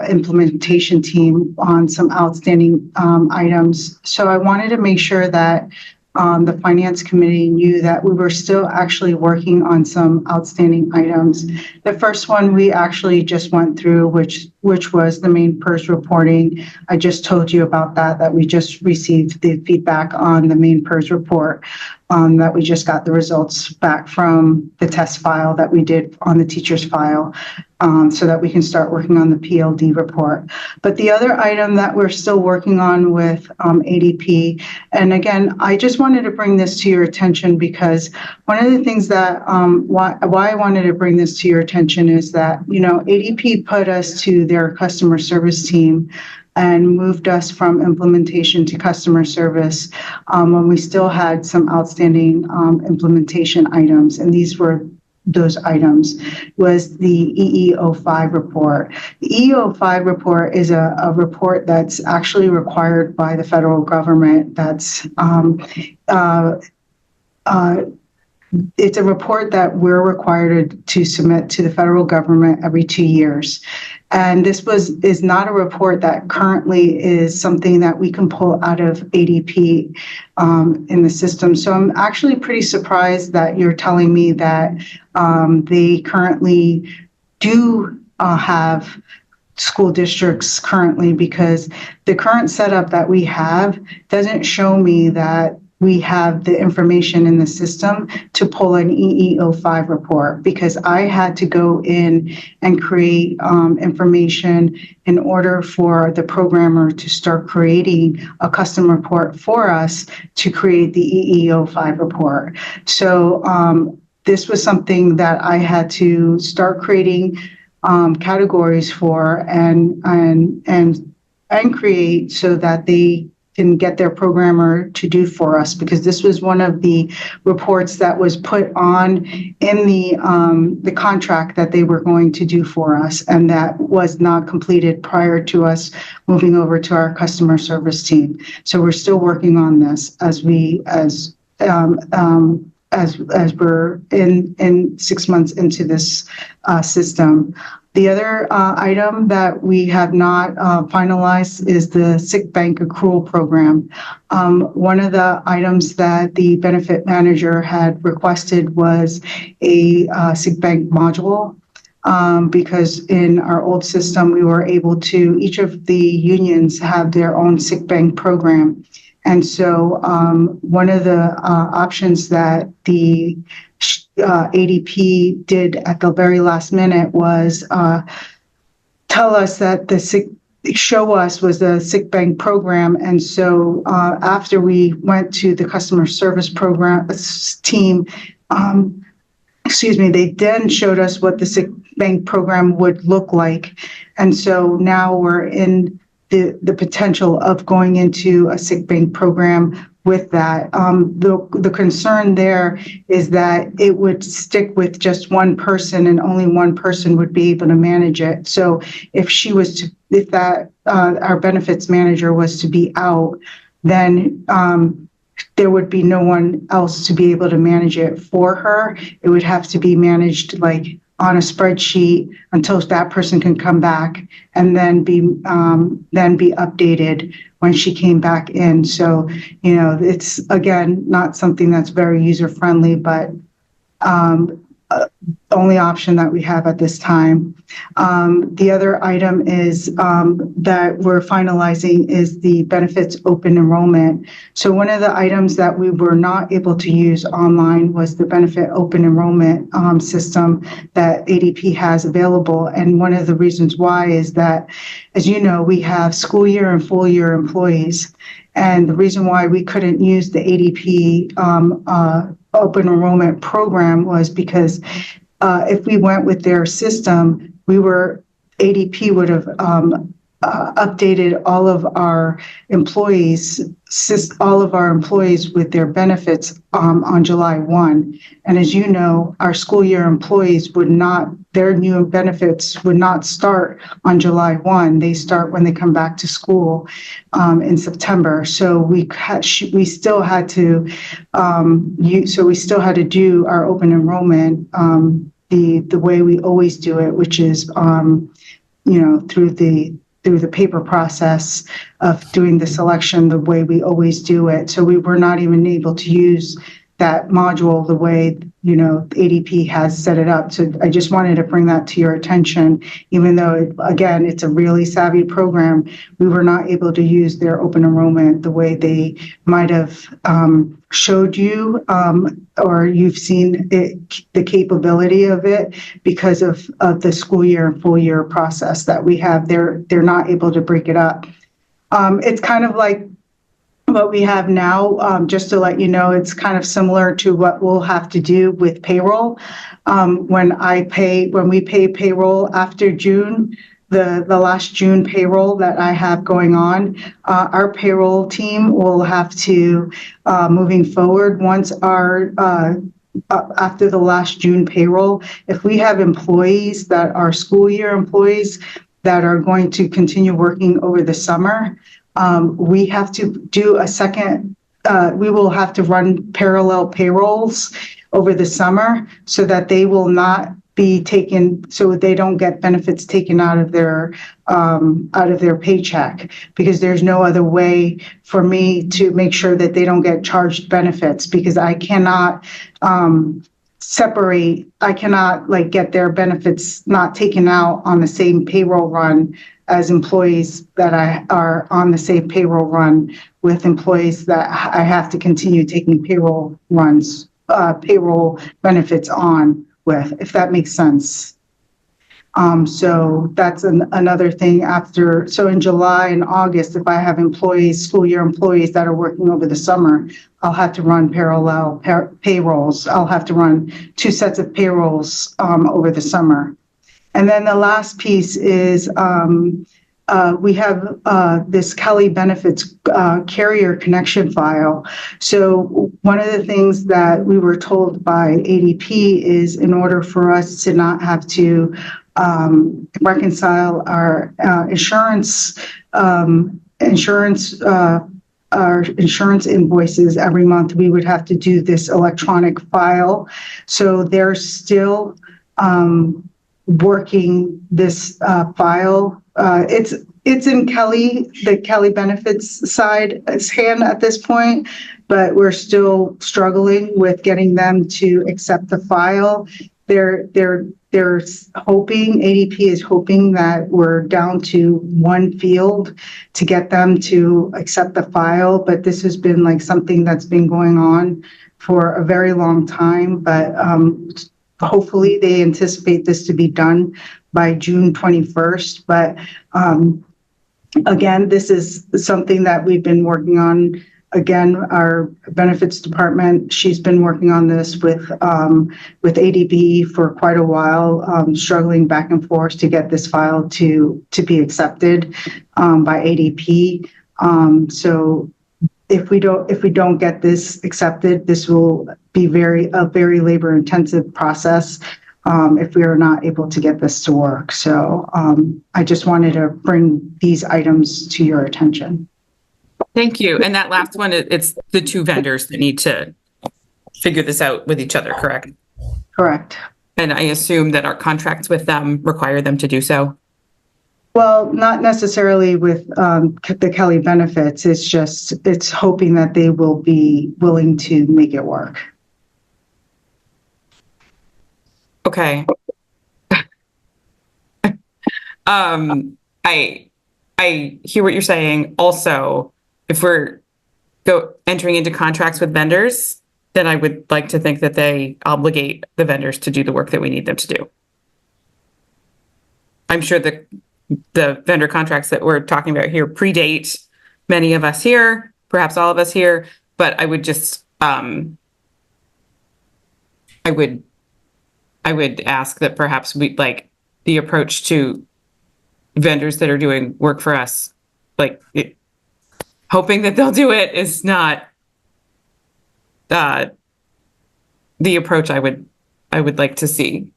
implementation team on some outstanding items. So I wanted to make sure that the finance committee knew that we were still actually working on some outstanding items. The first one we actually just went through, which was the MainePERS reporting. I just told you about that we just received the feedback on the MainePERS report, that we just got the results back from the test file that we did on the teacher's file, so that we can start working on the PLD report. But the other item that we're still working on with ADP, and again, I just wanted to bring this to your attention because one of the things that, why I wanted to bring this to your attention is that, ADP put us to their customer service team and moved us from implementation to customer service when we still had some outstanding implementation items. And these were those items was the EEO5 report. The EEO5 report is a report that's actually required by the federal government. That's it's a report that we're required to submit to the federal government every 2 years. And this is not a report that currently is something that we can pull out of ADP in the system. So I'm actually pretty surprised that you're telling me that they currently do have school districts currently, because the current setup that we have doesn't show me that we have the information in the system to pull an EEO5 report, because I had to go in and create information in order for the programmer to start creating a custom report for us to create the EEO5 report. So this was something that I had to start creating categories for and create so that they can get their programmer to do for us, because this was one of the reports that was put on in the contract that they were going to do for us, and that was not completed prior to us moving over to our customer service team. So we're still working on this as we're in 6 months into this system. The other item that we have not finalized is the sick bank accrual program. One of the items that the benefit manager had requested was a sick bank module, because in our old system, we were able to, each of the unions have their own sick bank program. And so one of the options that the ADP did at the very last minute was tell us that the sick show us was the sick bank program. And so after we went to the customer service program team, they then showed us what the sick bank program would look like. And so now we're in the potential of going into a sick bank program with that. The concern there is that it would stick with just one person and only one person would be able to manage it. So if our benefits manager was to be out, then there would be no one else to be able to manage it for her. It would have to be managed like on a spreadsheet until that person can come back and then be updated when she came back in. So, it's again, not something that's very user friendly, but only option that we have at this time. The other item is that we're finalizing is the benefits open enrollment. So one of the items that we were not able to use online was the benefit open enrollment system that ADP has available. And one of the reasons why is that, as you know, we have school year and full year employees. And the reason why we couldn't use the ADP open enrollment program was because if we went with their system, ADP would have updated all of our employees with their benefits on July 1. And as you know, our school year employees their new benefits would not start on July 1. They start when they come back to school in September. So we still had to do our open enrollment the way we always do it, which is through the paper process of doing the selection the way we always do it. So we were not even able to use that module the way, ADP has set it up. So I just wanted to bring that to your attention, even though, again, it's a really savvy program, we were not able to use their open enrollment the way they might have showed you, or you've seen the capability of it because of the school year and full year process that we have. They're not able to break it up. It's kind of like what we have now, just to let you know, it's kind of similar to what we'll have to do with payroll. When we pay payroll after June, the last June payroll that I have going on, our payroll team will have to, moving forward, once after the last June payroll, if we have employees that are school year employees that are going to continue working over the summer, we have to do a second, we will have to run parallel payrolls over the summer so that they will not be taken, so they don't get benefits taken out of their paycheck, because there's no other way for me to make sure that they don't get charged benefits, because I cannot get their benefits not taken out on the same payroll run as employees that are on the same payroll run with employees that I have to continue taking payroll benefits on with, if that makes sense. So that's another thing so in July and August, if I have school year employees that are working over the summer, I'll have to run parallel payrolls. I'll have to run 2 sets of payrolls over the summer. And then the last piece is we have this Kelly Benefits carrier connection file. So one of the things that we were told by ADP is, in order for us to not have to reconcile our insurance invoices every month, we would have to do this electronic file. So they're still working this file. It's in the Kelly Benefits side's hand at this point, but we're still struggling with getting them to accept the file. They're hoping, ADP is hoping that we're down to one field to get them to accept the file, but this has been like something that's been going on for a very long time, but hopefully they anticipate this to be done by June 21st, but Again, this is something that we've been working on. Again, our benefits department, she's been working on this with ADP for quite a while, struggling back and forth to get this file to be accepted by ADP. So if we don't get this accepted, this will be a very labor intensive process. If we are not able to get this to work. So I just wanted to bring these items to your attention. Thank you. And that last one, it's the two vendors that need to figure this out with each other, correct? Correct. And I assume that our contracts with them require them to do so? Well, not necessarily with the Kelly benefits. It's hoping that they will be willing to make it work. Okay. I hear what you're saying. Also, if we're entering into contracts with vendors, then I would like to think that they obligate the vendors to do the work that we need them to do. I'm sure the vendor contracts that we're talking about here predate many of us here, perhaps all of us here, but I would just, I would ask that perhaps we like the approach to vendors that are doing work for us, hoping that they'll do it is not the approach I would like to see.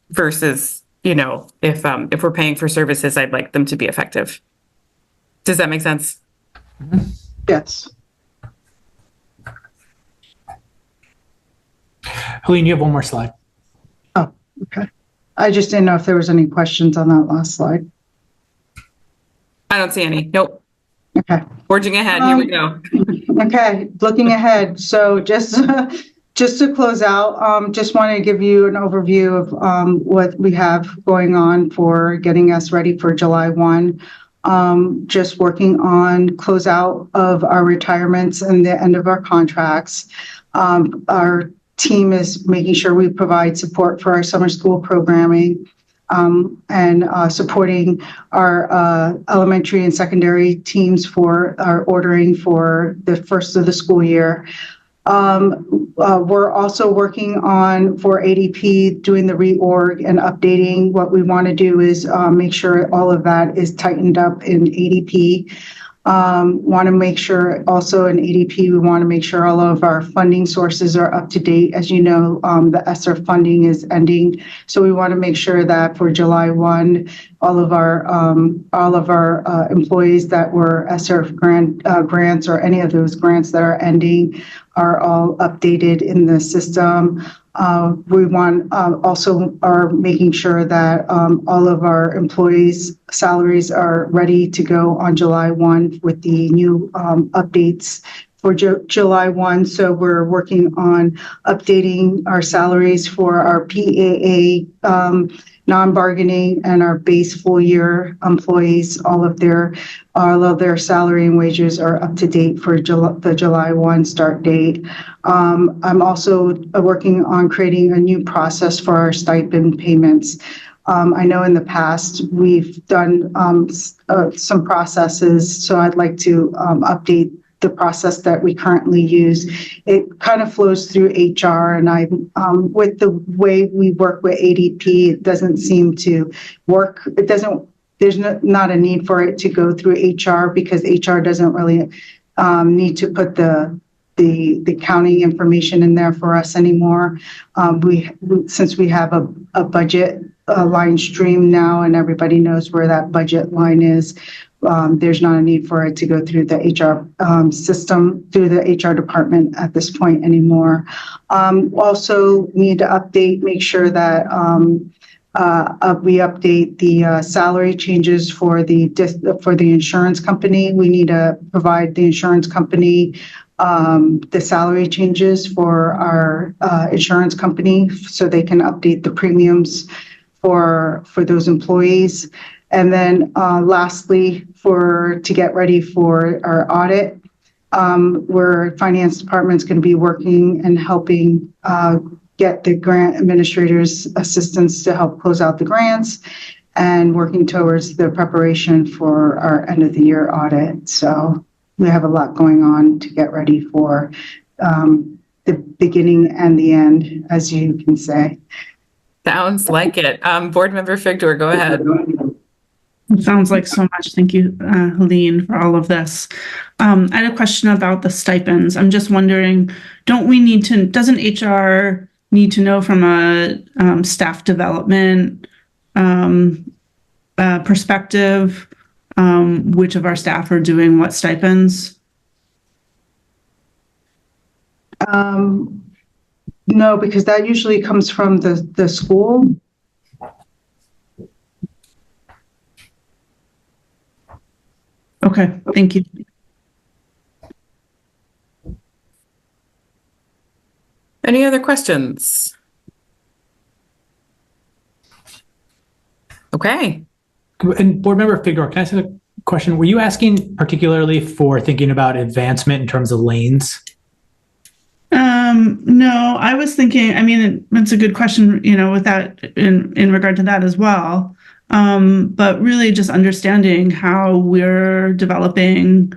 Versus, if we're paying for services, I'd like them to be effective. Does that make sense? Yes. Helene, you have one more slide. Oh, okay. I just didn't know if there was any questions on that last slide. I don't see any. Nope. Okay. Forging ahead. Here we go. Okay. Looking ahead. So just to close out, just want to give you an overview of what we have going on for getting us ready for July 1. Just working on closeout of our retirements and the end of our contracts. Our team is making sure we provide support for our summer school programming and supporting our elementary and secondary teams for our ordering for the first of the school year. We're also working on, for ADP, doing the reorg and updating. What we want to do is make sure all of that is tightened up in ADP. Want to make sure also in ADP, we want to make sure all of our funding sources are up to date. As you know, the ESSER funding is ending. So we want to make sure that for July 1, all of our employees that were ESSER grants or any of those grants that are ending are all updated in the system. We want also are making sure that all of our employees' salaries are ready to go on July 1 with the new updates for July 1. So we're working on updating our salaries for our PAA non-bargaining and our base full year employees. All of their salary and wages are up to date for the July 1 start date. I'm also working on creating a new process for our stipend payments. I know in the past we've done some processes, so I'd like to update the process that we currently use. It kind of flows through HR, and with the way we work with ADP, it doesn't seem to work. There's not a need for it to go through HR because HR doesn't really need to put the accounting information in there for us anymore. Since we have a budget line stream now and everybody knows where that budget line is, there's not a need for it to go through the HR system, through the HR department at this point anymore. Also need to make sure that we update the salary changes for the insurance company. We need to provide the insurance company the salary changes for our insurance company so they can update the premiums for those employees. And then lastly, to get ready for our audit, where finance department's going to be working and helping get the grant administrators assistance to help close out the grants. and working towards the preparation for our end of the year audit. So we have a lot going on to get ready for the beginning and the end, as you can say. Sounds like it. Board Member Figdor, go ahead. It sounds like so much. Thank you, Helene, for all of this. I had a question about the stipends. I'm just wondering, doesn't HR need to know from a staff development perspective, which of our staff are doing what stipends? No, because that usually comes from the school. Okay, thank you. Any other questions? Okay. And Board Member Figdor, can I ask a question? Were you asking particularly for thinking about advancement in terms of lanes? No, I was thinking, I mean, it's a good question, with that in regard to that as well. But really just understanding how we're developing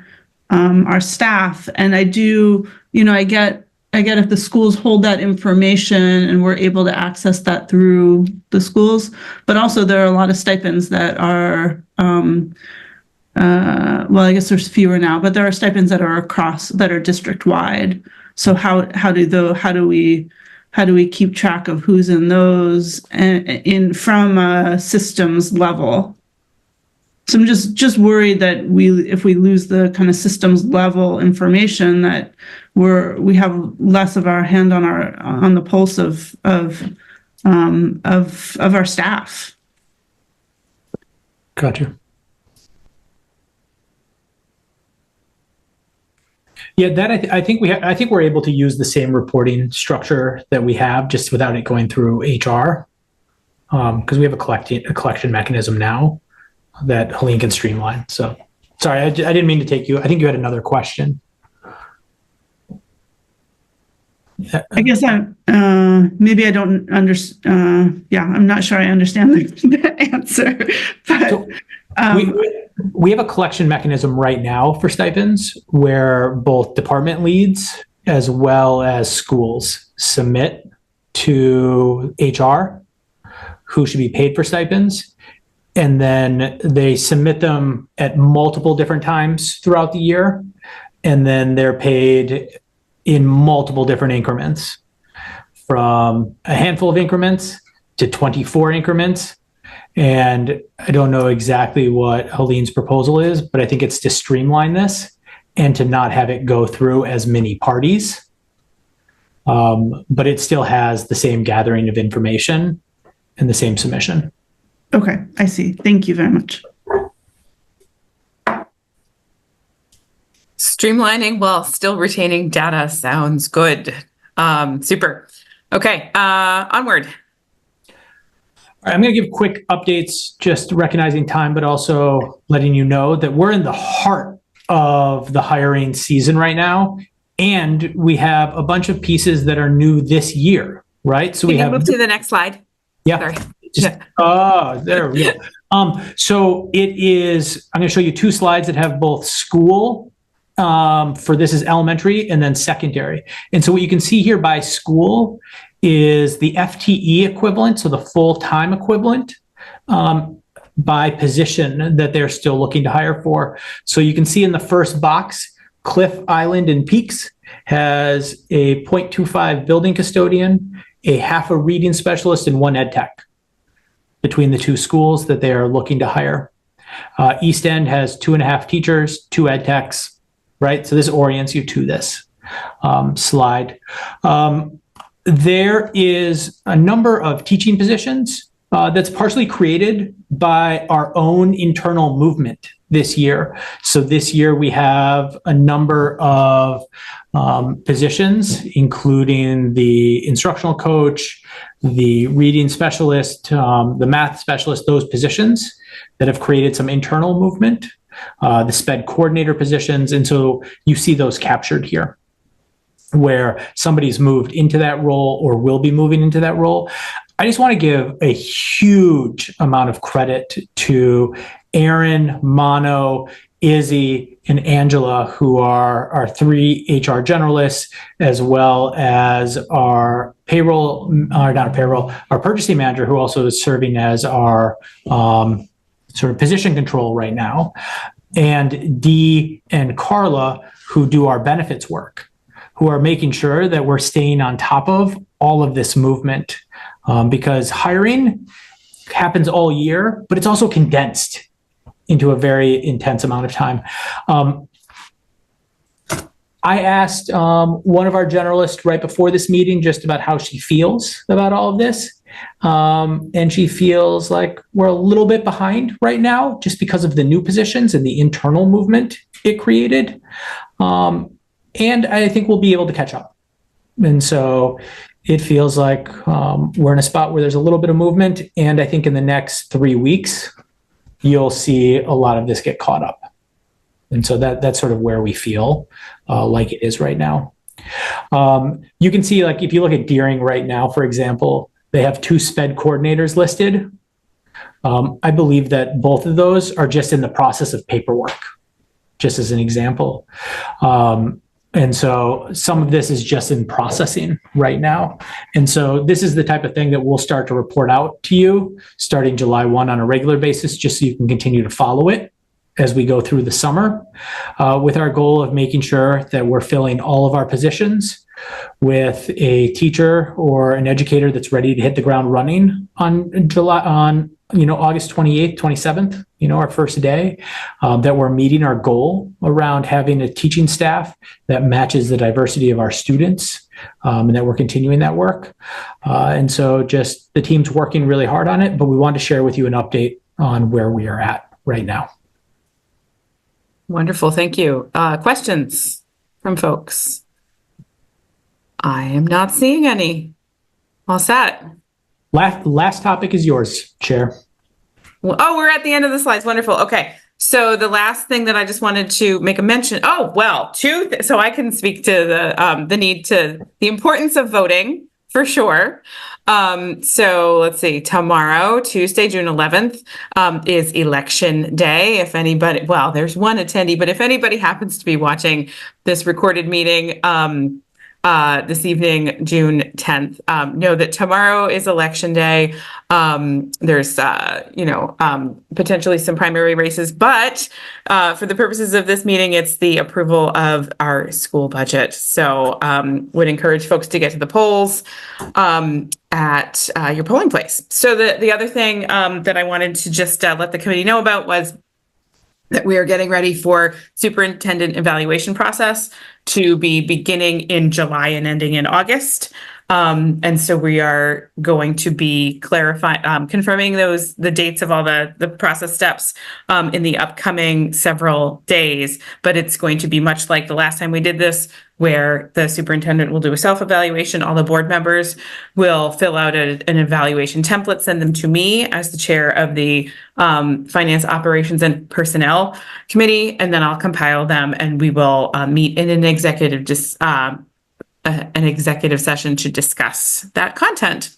our staff. And I do, I get if the schools hold that information and we're able to access that through the schools, but also there are a lot of stipends that are, well, I guess there's fewer now, but there are stipends that are district wide. So how do we keep track of who's in those from a systems level? So I'm just worried that if we lose the kind of systems level information, that we have less of our hand on the pulse of our staff. Gotcha. Yeah, that I think we're able to use the same reporting structure that we have, just without it going through HR, because we have a collection mechanism now that Helene can streamline. So, sorry, I didn't mean to take you. I think you had another question. I guess maybe I don't understand. Yeah, I'm not sure I understand the answer. But so we have a collection mechanism right now for stipends where both department leads as well as schools submit to HR who should be paid for stipends. And then they submit them at multiple different times throughout the year. And then they're paid in multiple different increments, from a handful of increments to 24 increments. And I don't know exactly what Helene's proposal is, but I think it's to streamline this and to not have it go through as many parties. But it still has the same gathering of information and the same submission. Okay, I see. Thank you very much. Streamlining while still retaining data sounds good. Super. Okay, onward. All right, I'm going to give quick updates, just recognizing time, but also letting you know that we're in the heart of the hiring season right now. And we have a bunch of pieces that are new this year, right? So Can we you have move to the next slide? Yeah. Sorry. There we go. So it is, I'm going to show you two slides that have both school, for this is elementary, and then secondary. And so what you can see here by school is the FTE equivalent, so the full-time equivalent, by position that they're still looking to hire for. So you can see in the first box, Cliff Island and Peaks has a 0.25 building custodian, a half a reading specialist, and one ed tech between the two schools that they are looking to hire. East End has 2.5 teachers, 2 ed techs, right? So this orients you to this slide. There is a number of teaching positions that's partially created by our own internal movement this year. So this year we have a number of positions, including the instructional coach, the reading specialist, the math specialist, those positions that have created some internal movement, the SPED coordinator positions. And so you see those captured here, where somebody's moved into that role or will be moving into that role. I just want to give a huge amount of credit to Aaron, Mono, Izzy, and Angela, who are our 3 HR generalists, as well as our our purchasing manager, who also is serving as our sort of position control right now, and Dee and Carla, who do our benefits work, who are making sure that we're staying on top of all of this movement. Because hiring happens all year, but it's also condensed into a very intense amount of time. I asked one of our generalists right before this meeting just about how she feels about all of this. And she feels like we're a little bit behind right now just because of the new positions and the internal movement it created. And I think we'll be able to catch up. And so it feels like we're in a spot where there's a little bit of movement. And I think in the next 3 weeks, you'll see a lot of this get caught up. And so that's sort of where we feel like it is right now. You can see, like, if you look at Deering right now, for example, they have 2 SPED coordinators listed. I believe that both of those are just in the process of paperwork, just as an example. And so some of this is just in processing right now. And so this is the type of thing that we'll start to report out to you starting July 1 on a regular basis, just so you can continue to follow it as we go through the summer, with our goal of making sure that we're filling all of our positions with a teacher or an educator that's ready to hit the ground running on August 28th, 27th, our first day, that we're meeting our goal around having a teaching staff that matches the diversity of our students, and that we're continuing that work. And so just the team's working really hard on it, but we want to share with you an update on where we are at right now. Wonderful. Thank you. Questions from folks? I am not seeing any. All set. Last topic is yours, Chair. Oh, we're at the end of the slides. Wonderful. Okay. So the last thing that I just wanted to make a mention. Oh, well, so I can speak to the importance of voting for sure. So let's see, tomorrow, Tuesday, June 11th, is election day. If anybody, well, there's one attendee, but if anybody happens to be watching this recorded meeting, this evening, June 10th. Know that tomorrow is election day. There's, potentially some primary races, but for the purposes of this meeting, it's the approval of our school budget. So would encourage folks to get to the polls at your polling place. So the other thing that I wanted to just let the committee know about was that we are getting ready for superintendent evaluation process to be beginning in July and ending in August. And so we are going to be confirming the dates of all the process steps in the upcoming several days. But it's going to be much like the last time we did this, where the superintendent will do a self-evaluation. All the board members will fill out an evaluation template, send them to me as the chair of the Finance, Operations, and Personnel Committee, and then I'll compile them, and we will meet in an executive session to discuss that content.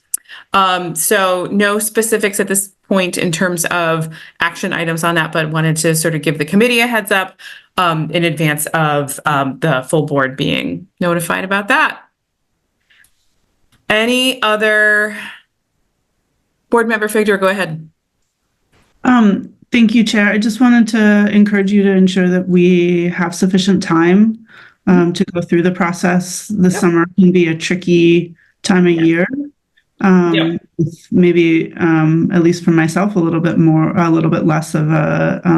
So no specifics at this point in terms of action items on that, but wanted to sort of give the committee a heads up in advance of the full board being notified about that. Any other board member figure? Go ahead. Thank you, Chair. I just wanted to encourage you to ensure that we have sufficient time to go through the process. The summer can be a tricky time of year. Maybe, at least for myself, a little bit less of a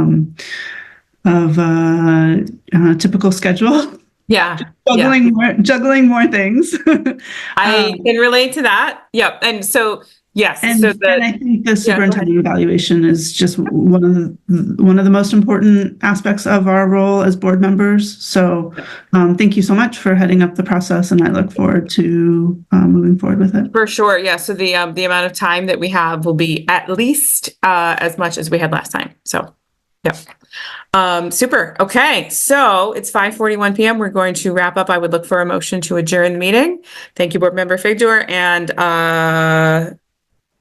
typical schedule. Juggling more things. I can relate to that. Yep. And so, yes. And I think the superintendent evaluation is just one of the most important aspects of our role as board members. So thank you so much for heading up the process, and I look forward to moving forward with it. For sure. Yeah. So the amount of time that we have will be at least as much as we had last time. So, yep. Super. Okay. So it's 5:41 p.m. We're going to wrap up. I would look for a motion to adjourn the meeting. Thank you, Board Member Figdor, and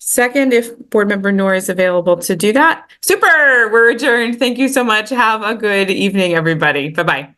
second if Board Member Noor is available to do that. Super, we're adjourned. Thank you so much. Have a good evening, everybody. Bye-bye.